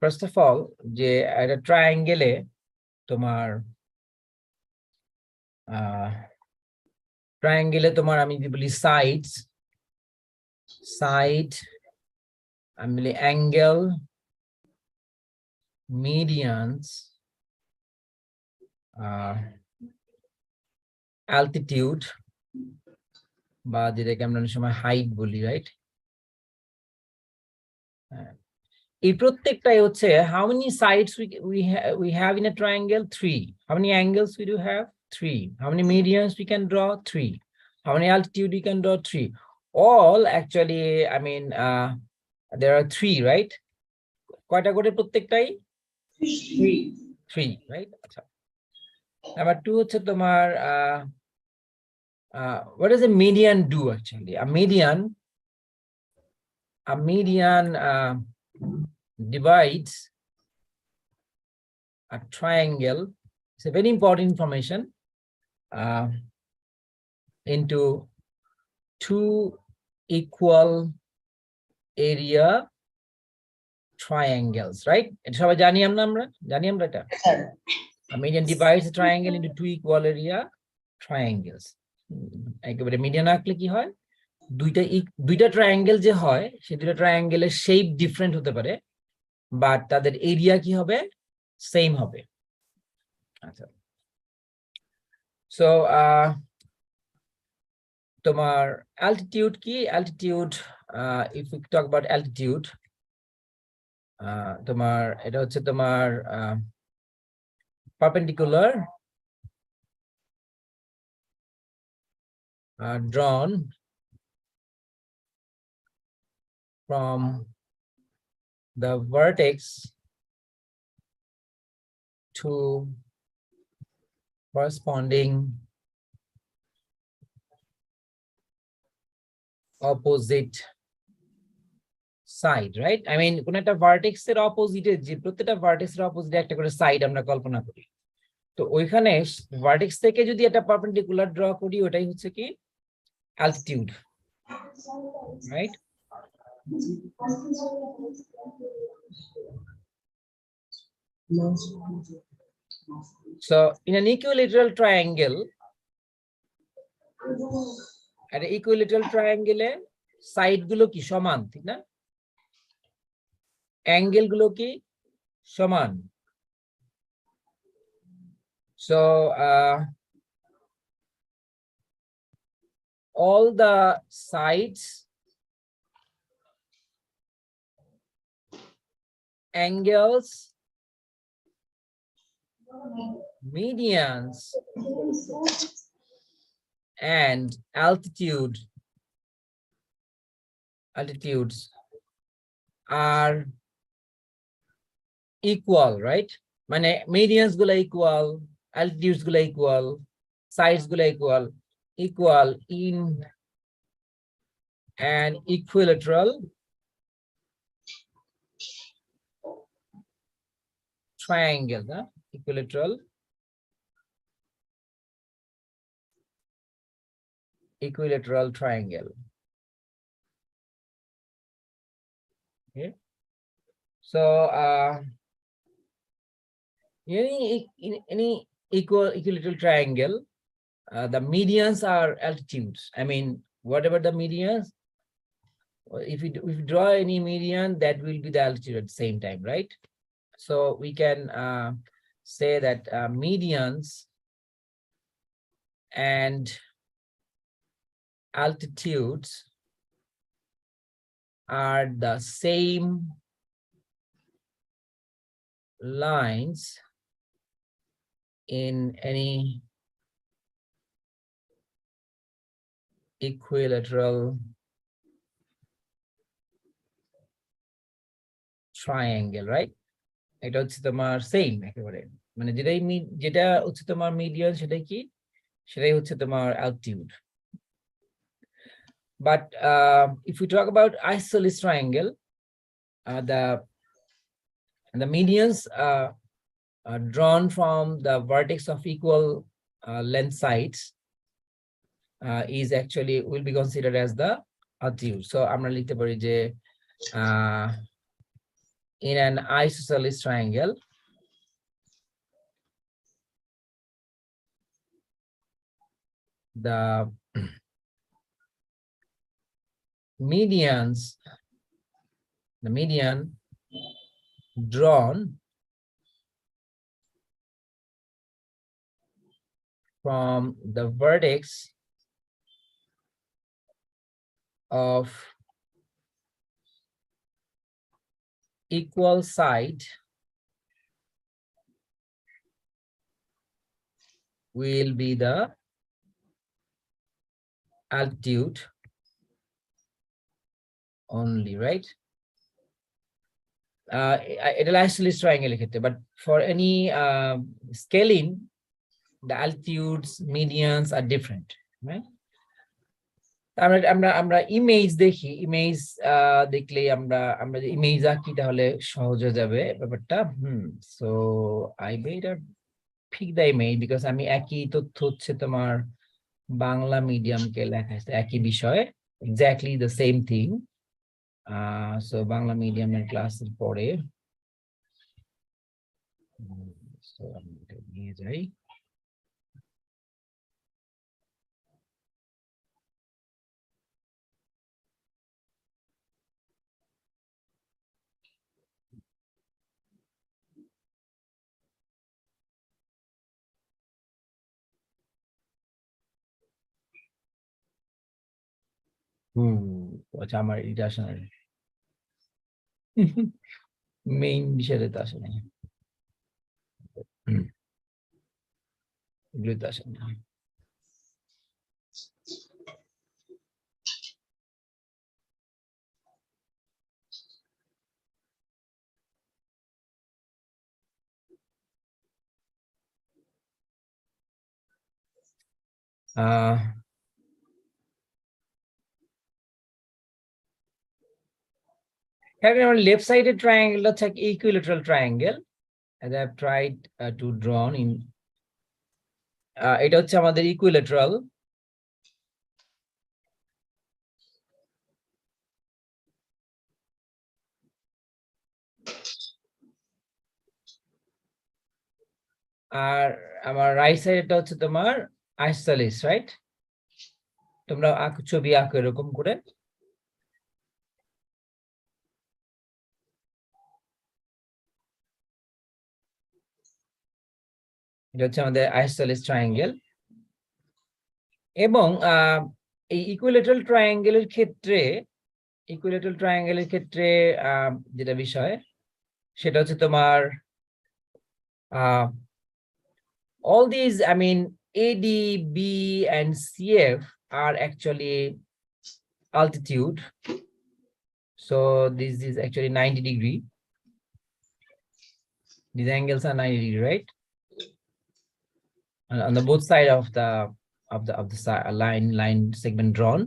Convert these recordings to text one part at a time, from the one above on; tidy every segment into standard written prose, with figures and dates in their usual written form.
First of all যে একটা ট্রায়াঙ্গেলে তোমার আমি যদি বলি সাইড আমি বলি অ্যাঙ্গেল মিডিয়ানস অ্যালটিটিউড বা যেটাকে আমরা অনেক সময় হাইট বলি, রাইট? এই প্রত্যেকটাই হচ্ছে how many sides we have in a triangle? 3. How many angles we do have? 3. How many medians we can draw? 3. How many altitude we can draw? 3. All actually, I mean, there are 3, right? কয়টা করে প্রত্যেকটাই? 3, right? আচ্ছা। Number 2 হচ্ছে তোমার what does a median do actually? A median divides a triangle. It's a very important information into 2 equal area triangles, right? এটা সবাই জানি আমরা এটা। A median divides a triangle into 2 equal area triangles. একেবারে median আঁকলে কি হয়, দুইটা ট্রায়াঙ্গেল যে হয় সেই দুইটা ট্রায়াঙ্গেলের শেপ ডিফারেন্ট হতে পারে, বাট তাদের এরিয়া কি হবে? সেম হবে। আচ্ছা, সো তোমার অ্যালটিটিউড কি? Altitude, if you talk about altitude, তোমার এটা হচ্ছে তোমার perpendicular drawn from the vertex to corresponding opposite side, right? I mean, কোন একটা ভার্টেক্সের অপোজিটে, যে প্রত্যেকটা ভার্টেক্সের অপোজিটে একটা করে সাইড আমরা কল্পনা করি, তো ওইখানে ভার্টেক্স থেকে যদি একটা পারপেন্ডিকুলার ড্র করি, ওটাই হচ্ছে কি altitude, right? So in an equilateral triangle, একটা ইকুইলেটারাল ট্রায়াঙ্গেলে সাইড গুলো কি সমান, ঠিক না? অ্যাঙ্গেল গুলো কি সমান। So all the sides, angles, medians and altitudes are equal, right? মানে medians গুলো equal, altitudes গুলো equal, sides গুলো equal in an equilateral triangle, huh? Equilateral triangle. Okay, so in any equilateral triangle, the medians are altitudes. I mean, whatever the medians, if we draw any median, that will be the altitude at the same time, right? So we can say that medians and altitudes are the same lines in any equilateral triangle, right? এটা হচ্ছে তোমার same একেবারে, মানে যেটা হচ্ছে তোমার median সেটাই হচ্ছে তোমার altitude. But if we talk about isosceles triangle, the medians are drawn from the vertex of equal length sides is actually will be considered as the altitude. So আমরা লিখতে পারি যে in an isosceles triangle, the median drawn from the vertex of equal side will be the altitude only, right? It isosceles triangle, but for any scaling, the altitudes, medians are different, right? আমরা image দেখি, image দেখলে আমরা যে image আঁকি তাহলে সহজ হয়ে যাবে ব্যাপারটা। So I better pick the image because আমি একই তথ্য হচ্ছে তোমার বাংলা মিডিয়ামকে লেখা আছে, একই বিষয়, exactly the same thing. So Bangla মিডিয়ামের ক্লাসের পরে আমি এটা নিয়ে যাই। আচ্ছা, আমার এটা আসে না, মেইন বিষয়টা তো আসে না, এগুলো তো আসে না। Left sided triangle, let's take equilateral triangle as I've tried to draw in. এটা হচ্ছে আমাদের equilateral. আর আমার রাইট সাইড এটা হচ্ছে তোমার isosceles, রাইট? তোমরা ছবি আঁকো এরকম করে। এটা হচ্ছে আমাদের isosceles ট্রায়াঙ্গেল। এবং এই ইকুইলেটারাল ট্রায়াঙ্গেলের ক্ষেত্রে যেটা বিষয় সেটা হচ্ছে তোমার all these, I mean, AD, B, and CF are actually altitude. So this is actually 90 degree. These angles are 90 degree, right? On the both side of the line segment drawn.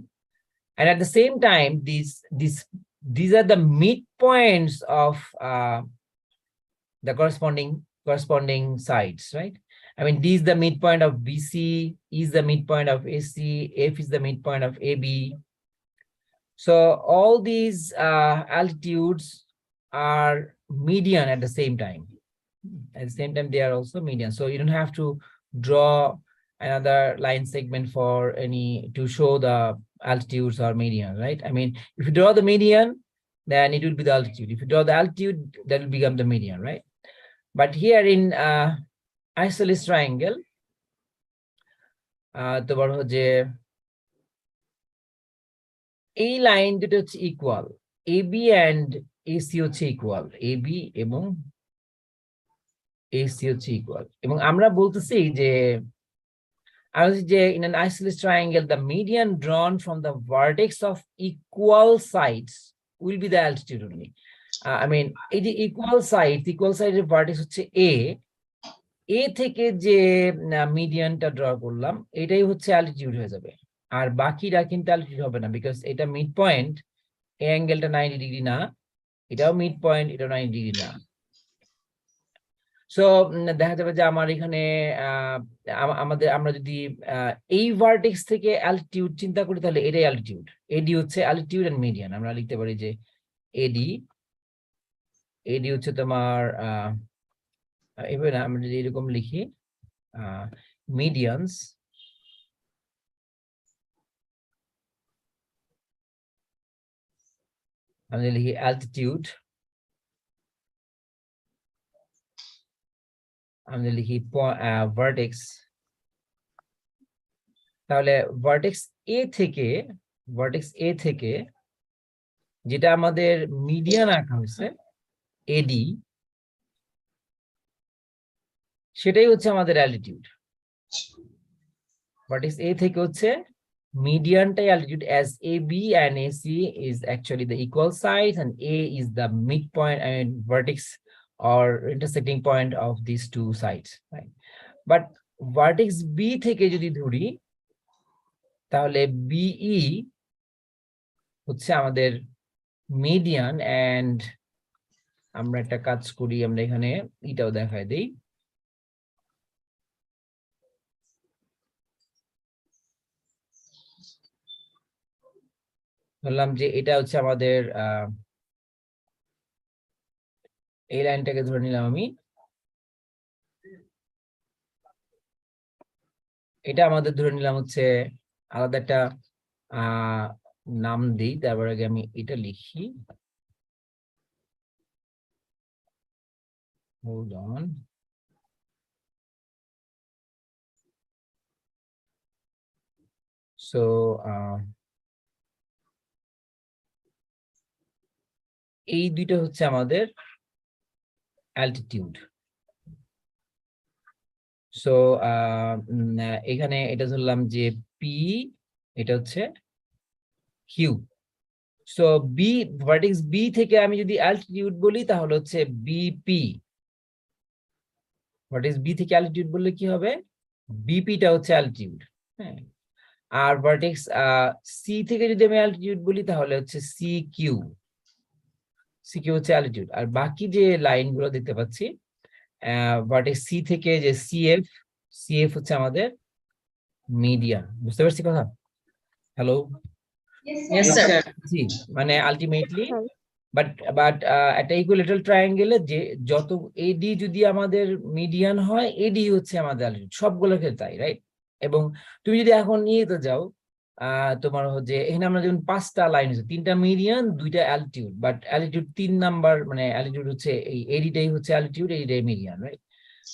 And at the same time, these are the midpoints of the corresponding sides, right? I mean, D is the midpoint of BC, E is the midpoint of AC, F is the midpoint of AB. So all these altitudes are median at the same time. At the same time, they are also median. So you don't have to draw another line segment for to show the altitudes or median, right? I mean, if you draw the median, then it will be the altitude. If you draw the altitude, that will become the median, right? But here in isosceles triangle, তোমার হচ্ছে এই line দুটো হচ্ছে equal, AB and AC হচ্ছে equal, AB এবং AC হচ্ছে equal. এবং আমরা বলতেছি যে in an isosceles triangle, the median drawn from the vertex of equal sides will be the altitude only. I mean, এই যে equal side vertex হচ্ছে A থেকে যে মিডিয়ানটা ড্র করলাম এটাই হচ্ছে অ্যালটিটিউড হয়ে যাবে, আর বাকিটা কিন্তু অ্যালটিটিউড হবে না, বিকজ এটা মিড পয়েন্ট, এই অ্যাঙ্গেলটা 90 ডিগ্রি না, এটাও মিড পয়েন্ট, এটাও 90 ডিগ্রি না। সো দেখা যাবে যে আমার এখানে আমরা যদি এই ভার্টেক্স থেকে অ্যালটিটিউড চিন্তা করি তাহলে এটাই অ্যালটিটিউড, এডি হচ্ছে অ্যালটিটিউড এন্ড মিডিয়ান। আমরা লিখতে পারি যে এডি এডি হচ্ছে তোমার এবার আমরা যদি এরকম লিখি মিডিয়ানস, আমরা লিখি অ্যালটিটিউড, আমরা লিখি ভার্টেক্স, তাহলে ভার্টেক্স এ থেকে যেটা আমাদের মিডিয়ান আঁকা হয়েছে এডি, সেটাই হচ্ছে আমাদের অ্যালটিটিউড। ভার্টেক্স এ থেকে হচ্ছে medianটাই altitude, as AB and AC is actually the equal sides and A is the midpoint and vertex or intersecting point of these two sides, right? But vertex B থেকে যদি ধরি তাহলে BE হচ্ছে আমাদের median, and আমরা একটা কাজ করি, আমরা এখানে এটাও দেখায় দেই। বললাম যে এটা হচ্ছে আমাদের এই লাইনটাকে ধরে নিলাম আমি, এটা আমাদের ধরে নিলাম হচ্ছে আলাদা একটা নাম দিই, তারপর আগে আমি এটা লিখি, hold on, so এই দুইটা হচ্ছে আমাদের অ্যালটিটিউড। সো এখানে এটা ধরলাম যে পি, এটা হচ্ছে Q. So B, vertex B থেকে আমি যদি অ্যালটিটিউড বলি তাহলে হচ্ছে বিপি। ভার্টেক্স বি থেকে অ্যালটিটিউড বললে কি হবে? বিপিটা হচ্ছে অ্যালটিটিউড, হ্যাঁ। আর ভার্টেক্স সি থেকে যদি আমি অ্যালটিটিউড বলি তাহলে হচ্ছে সি কিউ হচ্ছে অ্যালটিটিউড। আর বাকি যে লাইনগুলো দেখতে পাচ্ছি ভার্টেক্স সি থেকে যে সিএফ হচ্ছে আমাদের মিডিয়ান। বুঝতে পারছি কথা? Hello, Yes, sir. জি, মানে আলটিমেটলি বাট একটা ইকুইলেটারাল ট্রায়াঙ্গেলে যে যত এডি যদি আমাদের মিডিয়ান হয়, এডি হচ্ছে আমাদের অ্যালটিটিউড, সবগুলোর ক্ষেত্রে তাই, রাইট? এবং তুমি যদি এখন নিয়ে যাও তোমার হচ্ছে এখানে আমরা যেমন 5টা লাইন হচ্ছে, 3টা মিডিয়ান 2টা অ্যালটিটিউড, বাট অ্যালটিটিউড 3 নাম্বার, মানে অ্যালটিটিউড হচ্ছে এই এডিটাই হচ্ছে অ্যালটিটিউড, এডিটাই মিডিয়ান, রাইট?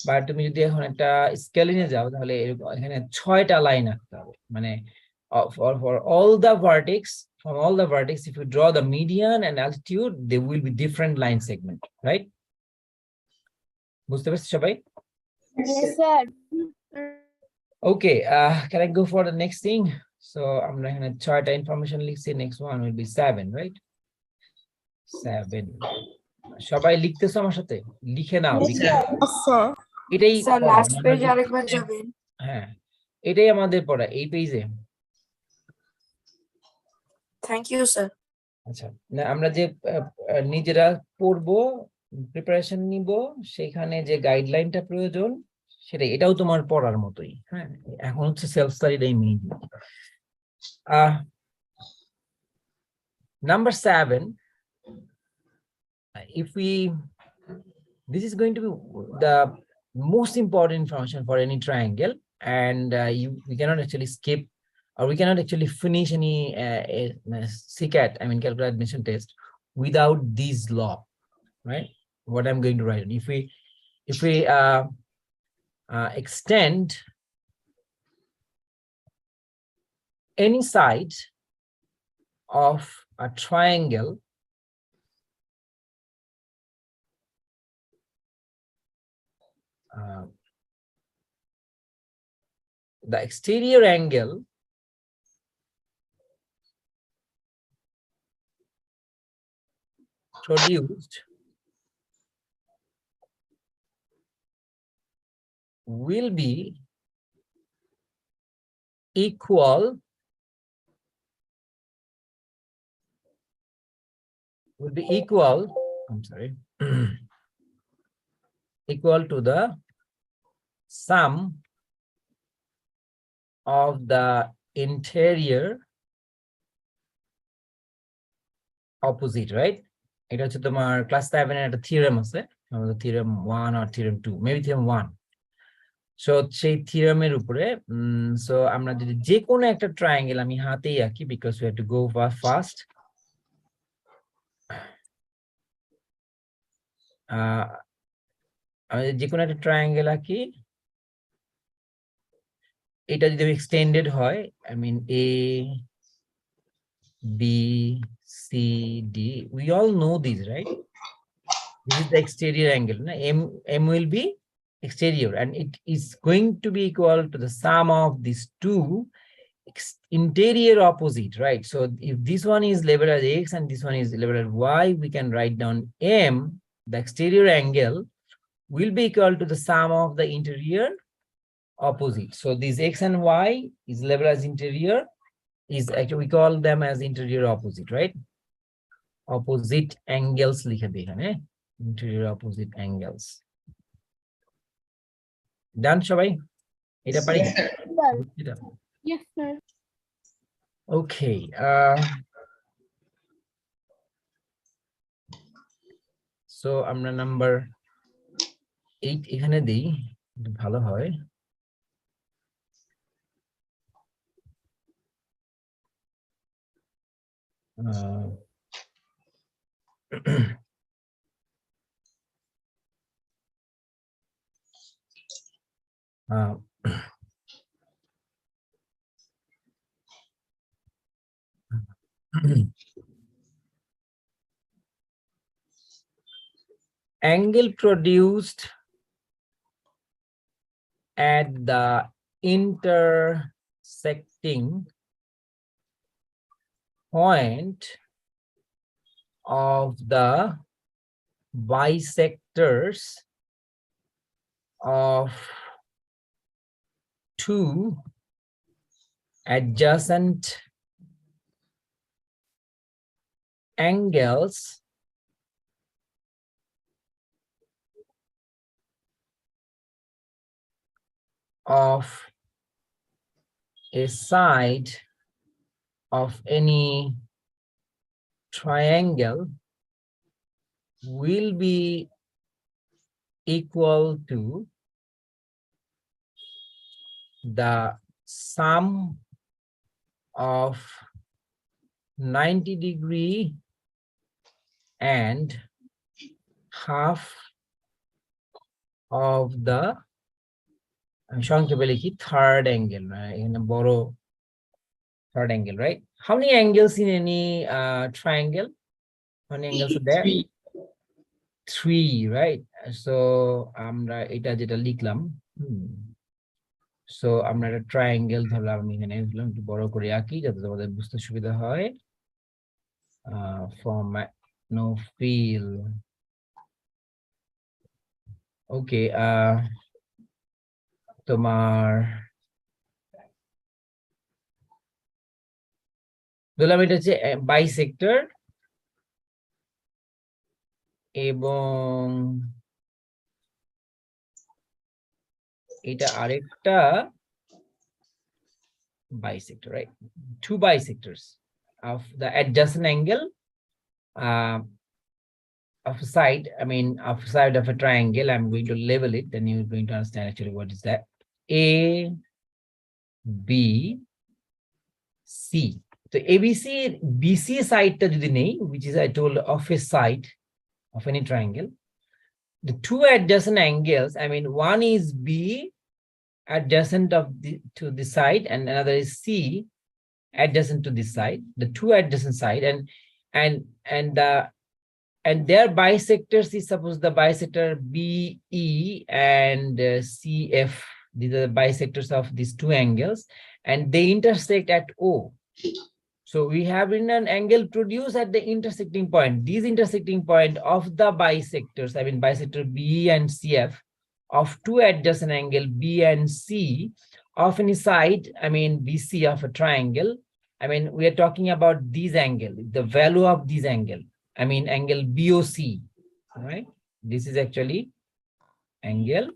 বাট তুমি যদি এখন একটা স্কেলিংয়ে যাও তাহলে এরকম এখানে 6টা লাইন আঁকতে হবে, মানে for all the vertex, from all the vertex, if you draw the median and altitude, there will be different line segment, right? বুঝতে পারছো সবাই? Yes, sir. Okay, can I go for the next thing? So আমরা এখানে 6টা information লিখছি, next one will be 7, right? 7 সবাই লিখতেছো আমার সাথে? লিখে নাও, Yes, sir. এটাই Sir, পড়া, last আমরা page যে- আরেকবার যাবেন। হ্যাঁ, এটাই আমাদের পড়া এই পেজে। Thank you, sir. আচ্ছা, না আমরা যে নিজেরা পড়বো, প্রিপারেশন নিব, সেখানে যে গাইডলাইনটা প্রয়োজন সেটাই, এটাও তোমার পড়ার মতোই, হ্যাঁ। এখন হচ্ছে self স্টাডিটাই main. Number 7, if we, this is going to be the most important information for any triangle, and we cannot actually skip, or we cannot actually finish any CCAT, I mean calculated admission test, without this law, right? What I'm going to write. If we extend any side of a triangle the exterior angle produced will be equal I'm sorry equal to the sum of the interior opposite, right? এটা হচ্ছে তোমার class 7 এর একটা theorem আছে, আমাদের theorem 1 আর theorem 2, maybe theorem 1। So সেই থিওরেমের উপরে সো আমরা যদি যে কোনো একটা ট্রায়াঙ্গেল, আমি হাতেই আঁকি because we have to go fast. আমি যে কোনো একটা ট্রায়াঙ্গেল আঁকি, এটা যদি এক্সটেন্ডেড হয়, I mean A B C D, we all know this, right? This is the exterior angle. No? M will be exterior, and it is going to be equal to the sum of these two interior opposite, right? So if this one is labeled as X and this one is labeled as Y, we can write down M, the exterior angle, will be equal to the sum of the interior opposite. So these X and Y is labeled as interior, is actually we call them as interior opposite, right? Opposite angles লিখে দিই এখানে, interior opposite angles. Done সবাই? এটা পারি? Yes, sir. Yes, sir. Okay. So আমরা number 8 এখানে দিই, ভালো হয়। Angle produced at the intersecting point of the bisectors of two adjacent angles of a side of any triangle will be equal to the sum of 90° and half of the সংক্ষেপে লিখি third angle, in a borrow third angle, right? How many angles in any triangle? How many angles are there? Three, right? So আমরা এটা যেটা লিখলাম, so আমরা একটা triangle ধরলাম, আমি এখানে একটু বড় করে আঁকি যাতে তোমাদের বুঝতে সুবিধা হয়। From no feel. Okay, তোমার ধরলাম এটা হচ্ছে বাইসেক্টর এবং এটা আরেকটা bisector, right? Two bisectors of the adjacent angle of a side, I mean of a side of a triangle. I'm going to label it, then you're going to understand actually what is that. A, B, C. So ABC, BC side ta jodi nei, which is I told of a side of any triangle. The two adjacent angles, I mean one is B adjacent of to this side and another is C adjacent to this side, the two adjacent side, and their bisectors is suppose the bisector BE and CF. These are the bisectors of these two angles and they intersect at O. So we have in an angle produced at the intersecting point. These intersecting point of the bisectors, I mean bisector BE and CF of two adjacent angle B and C of any side, I mean BC of a triangle. I mean we are talking about this angle, the value of this angle. I mean angle BOC, right? This is actually angle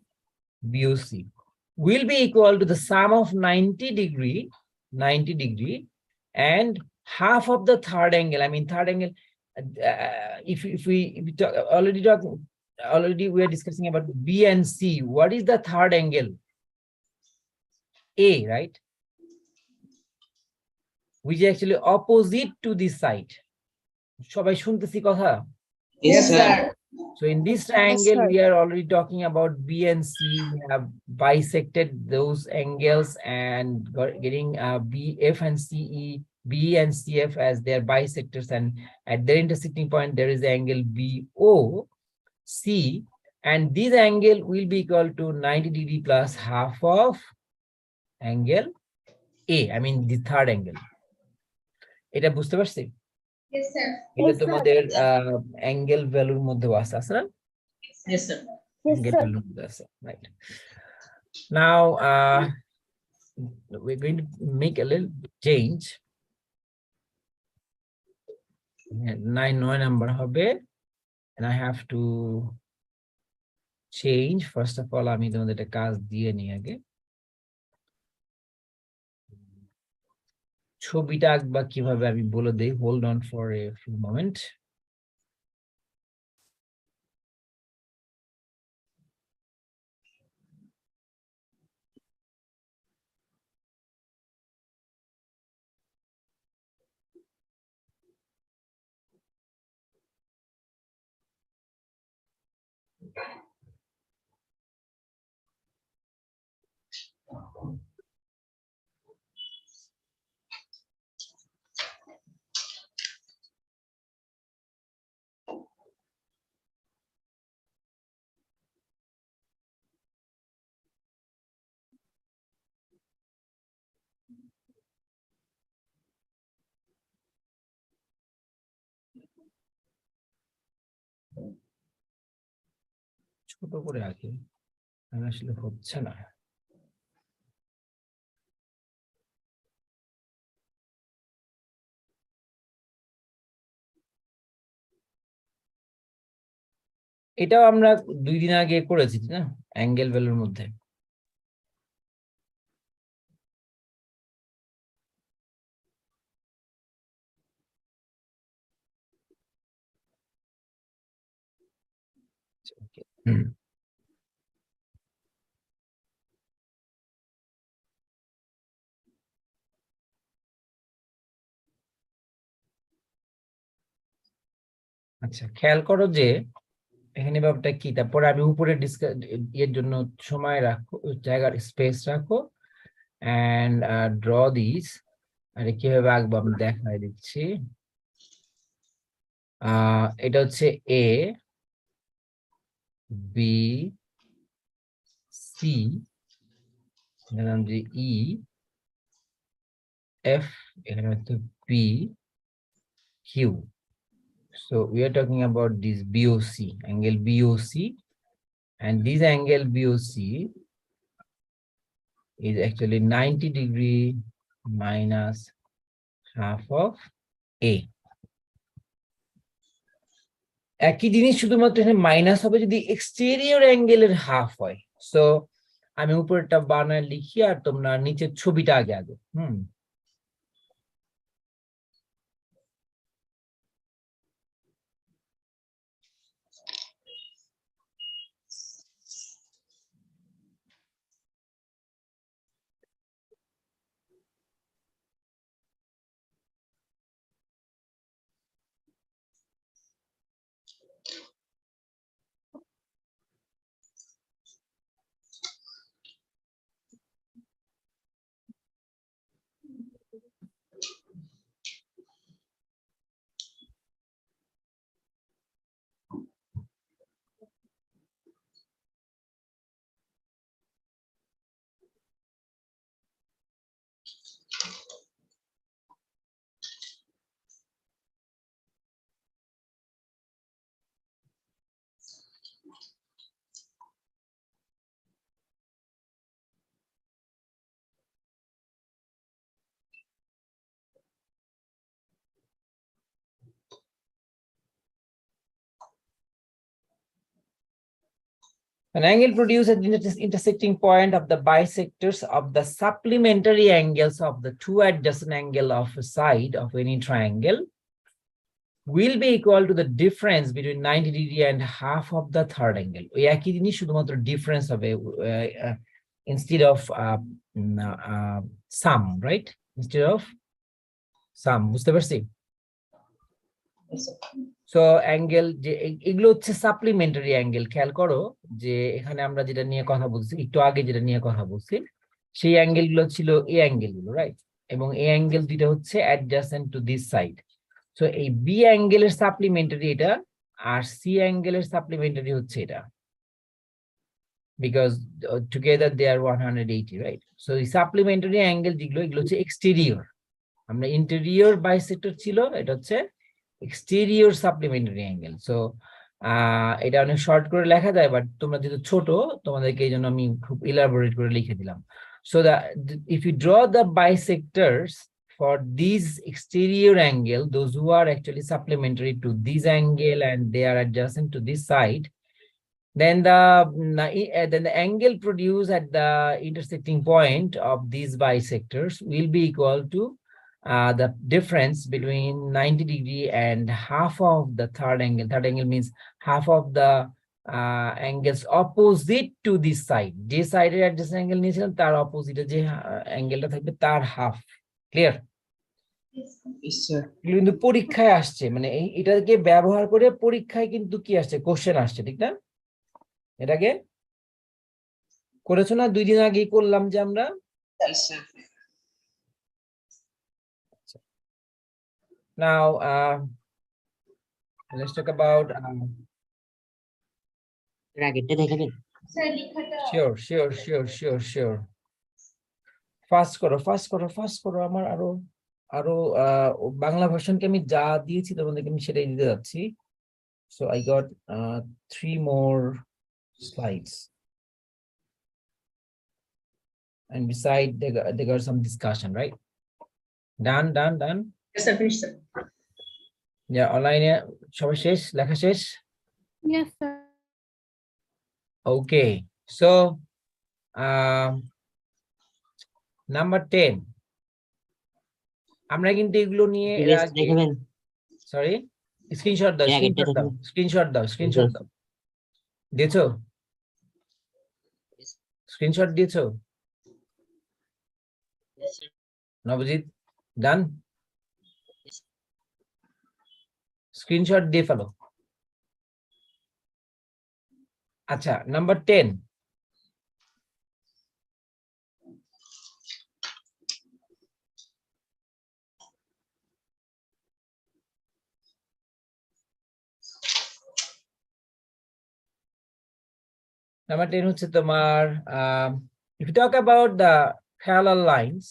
BOC will be equal to the sum of 90° and half of the third angle. I mean third angle, if we talk, already we are discussing about B and C. What is the third angle? A, right? Which is actually opposite to this side. সবাই শুনতেছি কথা? Yes, sir. So in this triangle, sir. we are already talking about B and C. We have bisected those angles and getting BF and CE, B and CF as their bisectors, and at their intersecting point, there is the angle BOC, and this angle will be equal to 90 degree plus half of angle A. I mean the third angle. এটা বুঝতে পারছি? Yes, sir. এটা Yes, sir. তোমাদের angle ভ্যালুর মধ্যে আছে না? Yes, sir. Yes, Angle sir. value মধ্যে আছে, right? Now we're going to make a little change. 9 number হবে, and I have to change. First of all, আমি তোমাদের একটা কাজ দিয়ে নিই আগে। ছবিটা আঁকবা কিভাবে আমি বলে দেই, hold on for a few moment. ছোট করে আঁকি, আসলে হচ্ছে না। এটাও আমরা 2 দিন আগে করেছি না, অ্যাঙ্গেল ভ্যালুর মধ্যে। আচ্ছা, খেয়াল করো যে এখানে ব্যাপারটা কি, তারপরে আমি উপরে এর জন্য সময় রাখো, জায়গার স্পেস রাখো, and draw these. আর কিভাবে আঁকবো আমি দেখাই দিচ্ছি। এটা হচ্ছে A, B, C, যে E, F, এখানে হচ্ছে B, Q. So we are talking about this BOC, angle BOC, and this angle BOC is actually 90 degree minus half of A. একই জিনিস, শুধুমাত্র এখানে মাইনাস হবে যদি এক্সটেরিয়র অ্যাঙ্গেলের হাফ হয়। সো আমি উপরেরটা বানায় লিখি আর তোমরা নিচের ছবিটা আগে আগে An angle produced at the intersecting point of the bisectors of the supplementary angles of the two adjacent angle of a side of any triangle will be equal to the difference between 90 degree and half of the third angle. ওই একই জিনিস শুধুমাত্র difference হবে instead of sum, right? Instead of sum, বুঝতে পারছি? Yes, sir. So angle যে এগুলো হচ্ছে সাপ্লিমেন্টারি অ্যাঙ্গেল। খেয়াল করো যে এখানে আমরা যেটা নিয়ে কথা বলছি, একটু আগে যেটা নিয়ে কথা বলছি, সেই অ্যাঙ্গেল গুলো ছিল এই অ্যাঙ্গেল গুলো, রাইট? এবং এই অ্যাঙ্গেল দুইটা হচ্ছে adjacent to this side. So এই বি অ্যাঙ্গেলের সাপ্লিমেন্টারি এটা, আর সি অ্যাঙ্গেলের সাপ্লিমেন্টারি হচ্ছে এটা, because together they are 180, right? So এই সাপ্লিমেন্টারি অ্যাঙ্গেল যেগুলো, এগুলো হচ্ছে এক্সটেরিয়র। আমরা ইন্টেরিয়র বাইসেক্টর ছিল, এটা হচ্ছে exterior supplementary angle. So এটা অনেক শর্ট করে লেখা যায়, বাট তোমরা যেহেতু ছোট, তোমাদেরকে এই জন্য আমি খুব ইলাবোরেট করে লিখে দিলাম। So that if you draw the bisectors for these exterior angle, those who are actually supplementary to this angle and they are adjacent to this side, then the angle produced at the intersecting point of these bisectors will be equal to the difference between 90 degree and half of the third angle. Third angle means half of the angles opposite to this side. This side adjacent angle নিয়েছিলাম, তার opposite যে অ্যাঙ্গেলটা থাকবে তার half. Clear? Yes, sir. কিন্তু পরীক্ষায় আসছে, মানে এটাকে ব্যবহার করে পরীক্ষায় কিন্তু কি আসছে, কোশ্চেন আসছে, ঠিক না? এটাকে করেছো না? 2 দিন আগেই করলাম যে আমরা। Yes, sir. Now, let's talk about. Sure. Fast করো। আমার আরো বাংলা ভার্সনকে আমি যা দিয়েছি তোমাদেরকে আমি সেটাই দিতে যাচ্ছি। So I got 3 more slides. And beside they got some discussion, right? Done. Yes, sir. Finish, sir. Yeah, online সবাই শেষ, লেখা শেষ? Yes, sir. Okay, so number 10, আমরা কিন্তু এগুলো নিয়ে সরি স্ক্রিনশট দাও, দিয়েছো? স্ক্রিনশট দিয়েছো? নবজিৎ, ডান? স্ক্রিনশট দিয়ে ফেলো। আচ্ছা, নাম্বার 10, নাম্বার 10 হচ্ছে তোমার if you talk about the parallel lines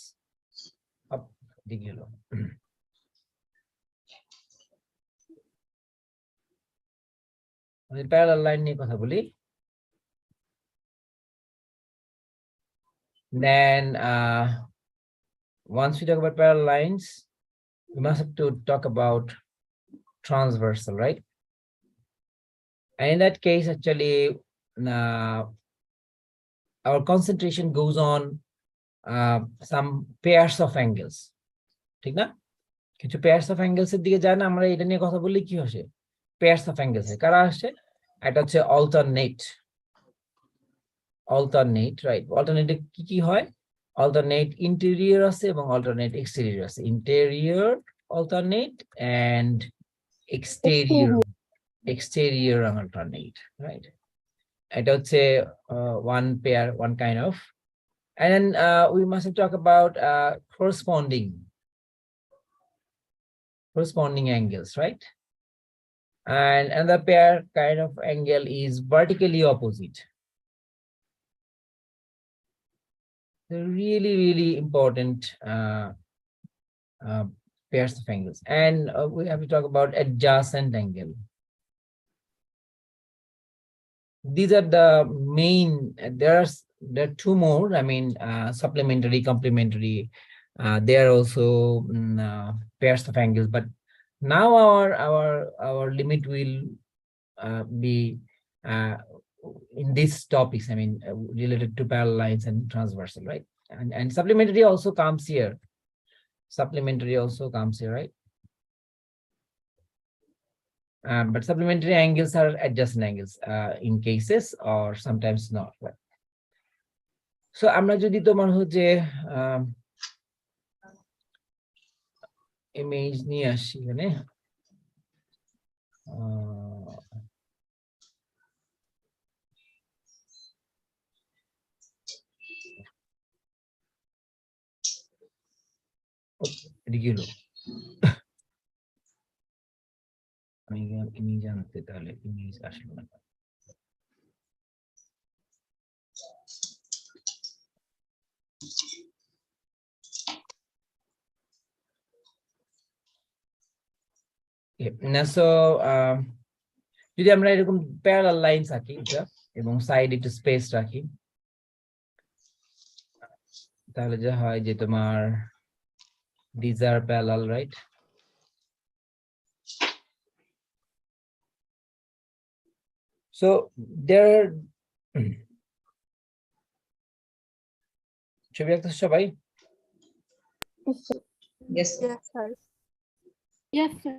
parallel line নিয়ে কথা বলি, then once we talk about parallel lines, we must have to talk about transversal, right? And in that case, actually, our concentration goes on some pairs of angles, ঠিক না? কিছু pairs of angles এর দিকে যায় না? আমরা এটা নিয়ে কথা বললে কি আসে? Pairs of angles কারা আসে? এটা হচ্ছে alternate, right? Alternate কি হয়? Alternate interior আছে এবং alternate exterior আছে। Interior alternate and exterior alternate, right? এটা হচ্ছে one pair, one kind of. And then we must talk about corresponding angles, right? And another pair kind of angle is vertically opposite. They're really important pairs of angles. And we have to talk about adjacent angle. These are the main. There are 2 more. I mean, supplementary, complementary. They are also pairs of angles. But now our limit will be in these topics. I mean, related to parallel lines and transversal, right? And supplementary also comes here. Right? But supplementary angles are adjacent angles in cases or sometimes not. Right? So আমরা যদি তোমার হচ্ছে image নিয়ে আসি এখানে এদিকে হলো আমি ইমেজ আনতে তাহলে ইমেজ আসলো না সো যদি আমরা এরকম প্যারালাল লাইনস আঁকি এটা এবং সাইড একটু স্পেস রাখি তাহলে যা হয় যে তোমার these are parallel, right? So there ছবি আঁকতেছো সবাই? Yes, sir. Yes, sir. Yes, sir.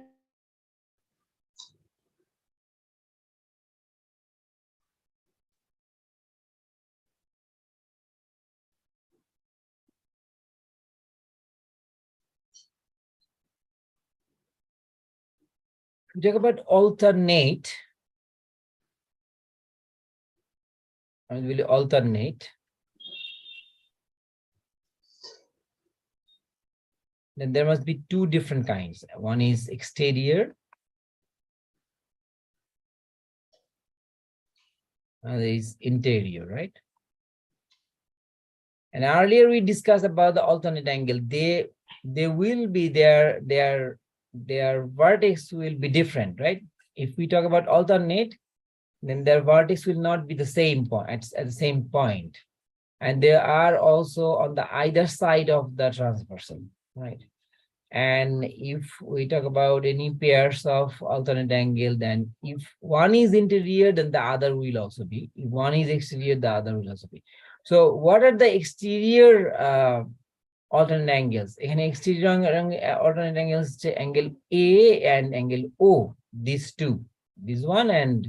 We talk about alternate. I will alternate. Then there must be two different kinds. One is exterior. Another is interior, right? And earlier we discussed about the alternate angle. They will be their vertex will be different, right? If we talk about alternate, then their vertex will not be the same point at the same point. And they are also on the either side of the transversal, right? And if we talk about any pairs of alternate angle, then if one is interior, then the other will also be. If one is exterior, the other will also be. So what are the exterior alternate angles? In exterior alternate angles, angle A and angle O, these two, this one and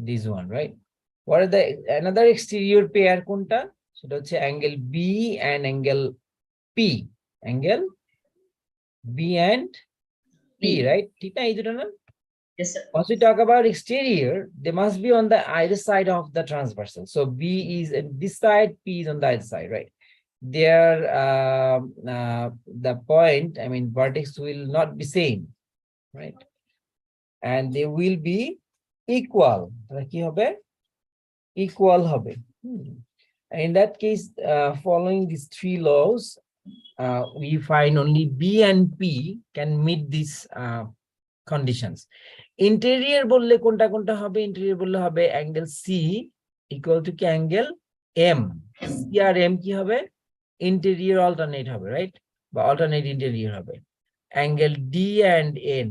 this one, right? What are the another exterior pair kunta? So that's angle B and angle P. Angle B and P, right? Yes, sir. Once we talk about exterior, they must be on the either side of the transversal. So B is at this side, P is on the other side, right? There, the point, I mean, vertex will not be same, right? And they will be equal. Equal hobe. In that case, following these three laws, we find only B and P can meet these conditions. Interior bolle konta konta hobe? Interior bolle hobe angle C equal to angle M. C R M কি হবে? Interior alternate হবে, right? বা alternate interior হবে. Angle D and N,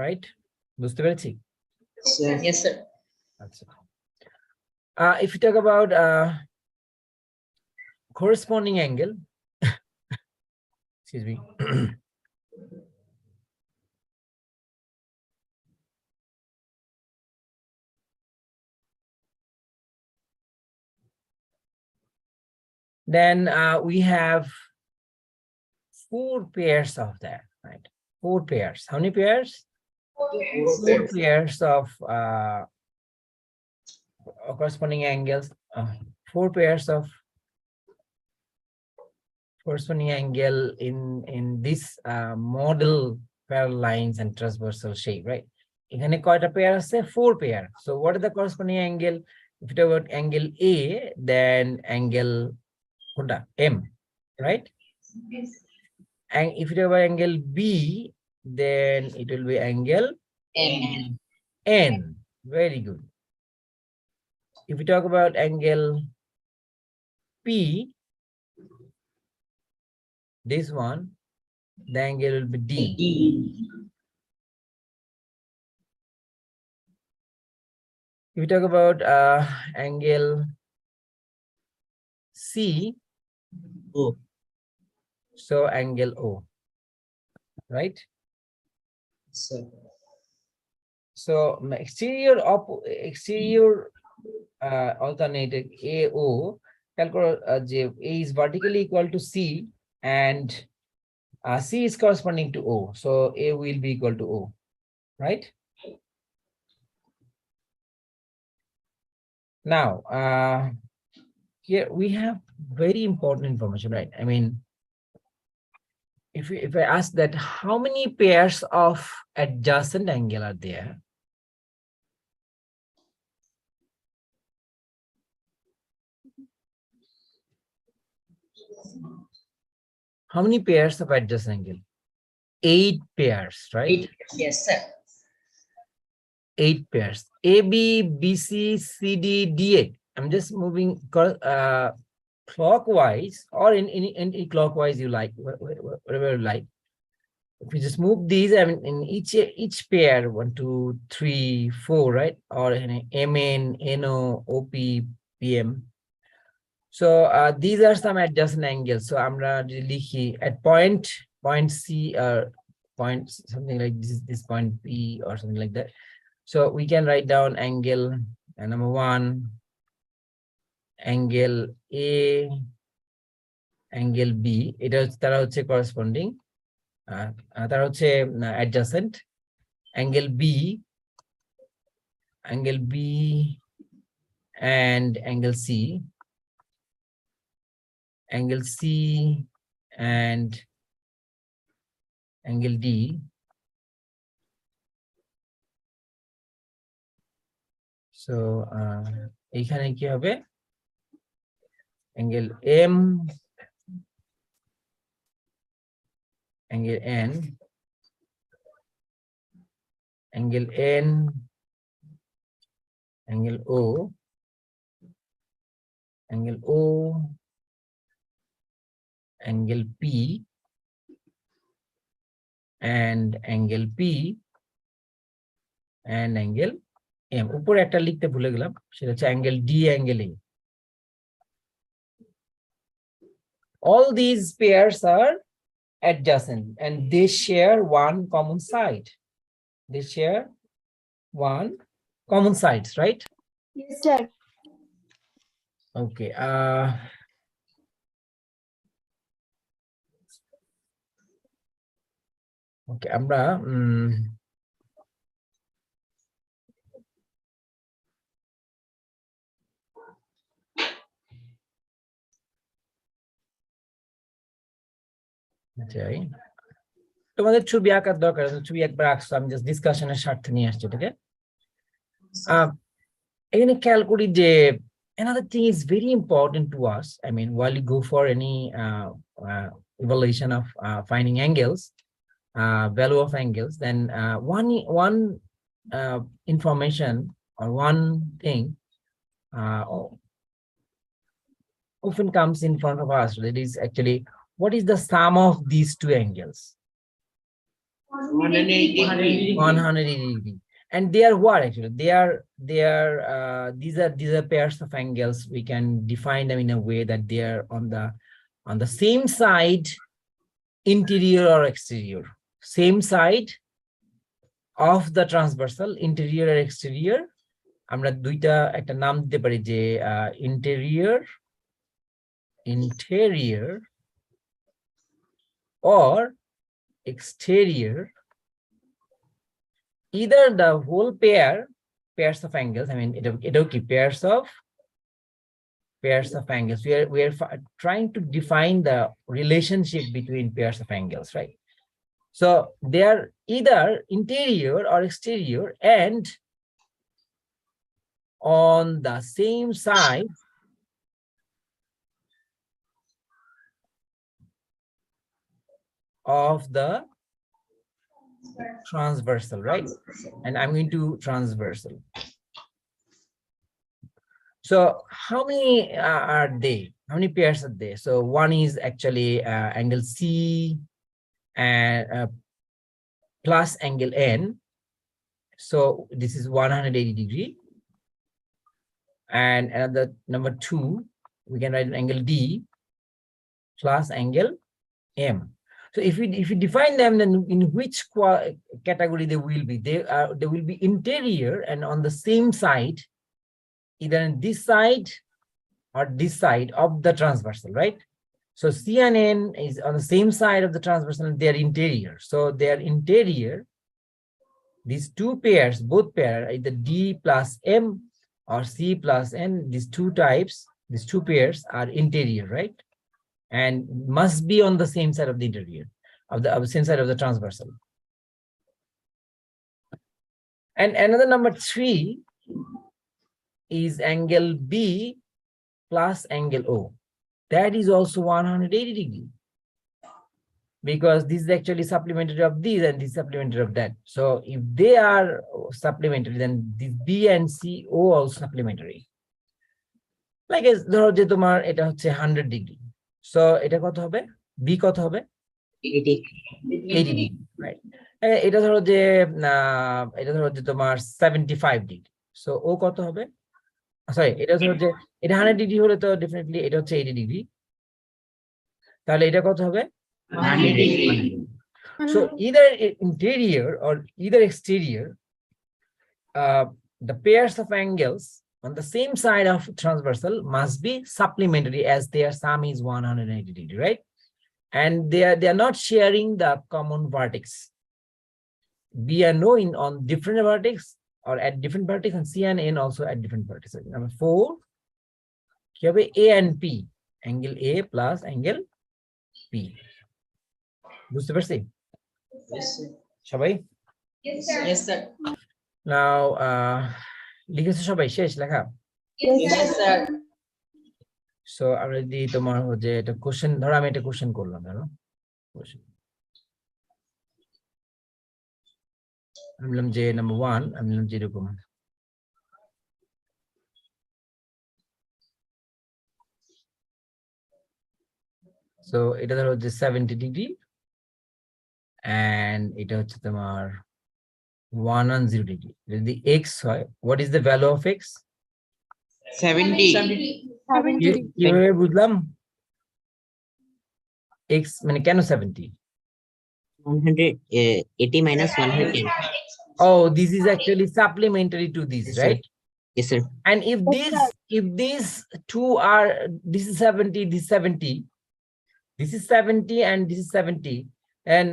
right? বুঝতে পেরেছি? Yes, sir. আচ্ছা. If you talk about corresponding angle, excuse me. Then we have 4 pairs of that, right? 4 pairs. How many pairs? 4 pairs of corresponding angles. 4 pairs of corresponding angle in this model parallel lines and transversal shape, right? এখানে কয়টা pair আছে? 4 pair. So what is the corresponding angle? If you talk about angle A, then angle M, right? And if you talk about angle B, then it will be angle N. Very good. If we talk about angle P, this one, the angle will be D. If we talk about angle C, O, so angle O, right? Sir. So exterior alternated AO, A is vertically equal to C and C is corresponding to O. So A will be equal to O, right? Now, here we have very important information, right? I mean, if I ask that how many pairs of adjacent angle are there? How many pairs of adjacent angle? 8 pairs, right? 8. Yes, sir. 8 pairs. AB, BC, CD, DA. I'm just moving clockwise or in any clockwise you like, whatever you like. If you just move these, I mean, in each pair, 1, 2, 3, 4, right? Or in MN, NO, OP, PM. So these are some adjacent angles. So I'm really at point C or point something like this point P or something like that. So we can write down angle number 1, angle A, angle B. It is corresponding. Adjacent. Angle B and angle C. Angle C and angle D. So এখানে কি হবে? Angle M, angle N, angle N, angle O, angle O, angle P, and angle P, and angle M. উপরে একটা লিখতে ভুলে গেলাম, সেটা হচ্ছে angle D, angle A. All these pairs are adjacent and they share one common side. They share one common sides, right? Yes, sir. Okay. Okay, আমরা যাই। তোমাদের ছবি আঁকার দরকার আছে, ছবি একবার আঁকছো, আমি জাস্ট ডিসকাশনের স্বার্থে নিয়ে আসছি, ঠিক আছে? এখানে খেয়াল করি যে another thing is very important to us. I mean, while you go for any evaluation of finding angles, value of angles, then one information or one thing often comes in front of us. That is actually, what is the sum of these two angles? 180 degree. And they are what actually? These are pairs of angles. We can define them in a way that they are on the same side, interior or exterior. Same side of the transversal, interior or exterior. আমরা দুইটা একটা নাম দিতে পারি যে interior or exterior. Either the whole pairs of angles. I mean, it'll keep pairs of angles. We are trying to define the relationship between pairs of angles, right? So they are either interior or exterior and on the same side of the transversal, right? And I'm going to transversal. So how many are they? How many pairs are there? So one is actually angle C and plus angle N. So this is 180 degree. And another number 2, we can write an angle D plus angle M. So if we define them, then in which category they will be? They will be interior and on the same side, either on this side or this side of the transversal, right? So C and N is on the same side of the transversal, they are interior. So they are interior. These two pairs, both pair, either D plus M or C plus N, these two types, these two pairs are interior, right? And must be on the same side of the interior, of the same side of the transversal. And another number 3 is angle B plus angle O. That is also 180 degree. Because this is actually supplementary of this and this is supplementary of that. So if they are supplementary, then this B and C O also supplementary. Like as ধরো যে তোমার এটা হচ্ছে 100 degree. So এটা কত হবে? B কত হবে? 80 degree, right? এটা ধরো যে তোমার 75 degree. So O কত হবে? Sorry, এটা ধরো যে এটা 100 degree হলে তো definitely এটা হচ্ছে 80 degree. তাহলে এটা কত হবে? 100 degree. So either interior or either exterior, the pairs of angles on the same side of transversal must be supplementary as their sum is 180 degree, right? And they are not sharing the common vertex. B and O on different vertex or at different vertex, and C and N also at different vertices. Number 4, here we A and P, angle A plus angle P. বুঝতে পারছি? সবাই? Yes, sir. Now, লিখেছো সবাই শেষ লেখা? Yes, sir. So আমরা যদি তোমার হচ্ছে এটা কোশ্চেন ধরো আমি এটা কোশ্চেন করলাম ধরো আমি বললাম যে নাম্বার 1 আমি বললাম যে এরকম so এটা ধরো যে 70 ডিগ্রি and এটা হচ্ছে তোমার 110 ডিগ্রি যদি x হয় what is the value of x 70. কিভাবে বুঝলাম x মানে কেন 70 180 minus 110. oh this is actually supplementary to this, Yes, sir. right? Yes, sir. And if these two are, this is 70, this is 70, this is 70 and this is 70, and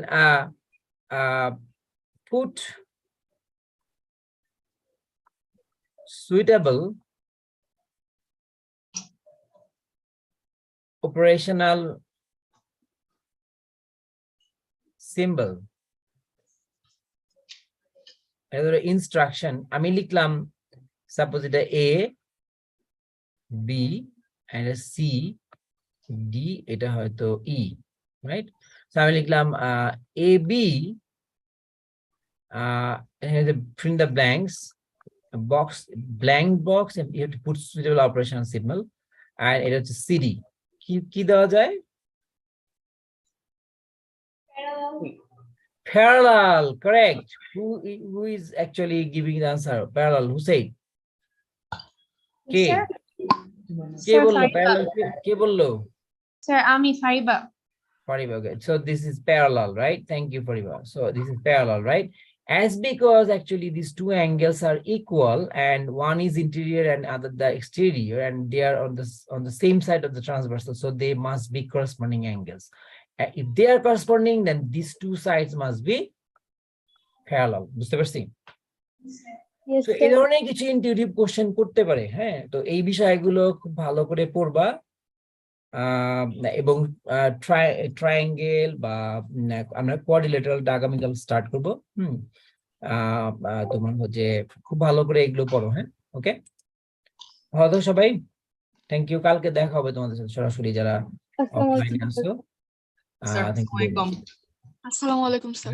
put suitable operational symbol as an instruction আমি লিখলাম suppose এটা A B and a C D এটা হয়তো E, right? So আমি লিখলাম AB and print the blanks blank box and you have to put suitable operational symbol and এটা হচ্ছে CD কি দেওয়া যায় parallel, correct. Who is actually giving the answer? Parallel, who said? কে বললো parallel কে বললো Sir, আমি Fariba. Fariba, okay. So this is parallel, right? Thank you, Fariba. So this is parallel, right? As because actually these two angles are equal and one is interior and other the exterior and they are on the same side of the transversal, so they must be corresponding angles. If they are corresponding, then these two sides must be parallel. বুঝতে পারছি? Yes, So এই ধরনের কিছু intuitive question করতে পারে, হ্যাঁ? তো এই বিষয়গুলো খুব ভালো করে পড়বা এবং ট্রায়াঙ্গেল বা আমরা কোয়াড্রিলেটারাল আগামীকাল স্টার্ট করব। তোমার হচ্ছে খুব ভালো করে এগুলো পড়ো, হ্যাঁ? ওকে, হয়তো সবাই থ্যাংক ইউ। কালকে দেখা হবে তোমাদের সাথে সরাসরি যারা অফলাইনে আসছো। Sir, welcome. Assalamu alaikum, sir.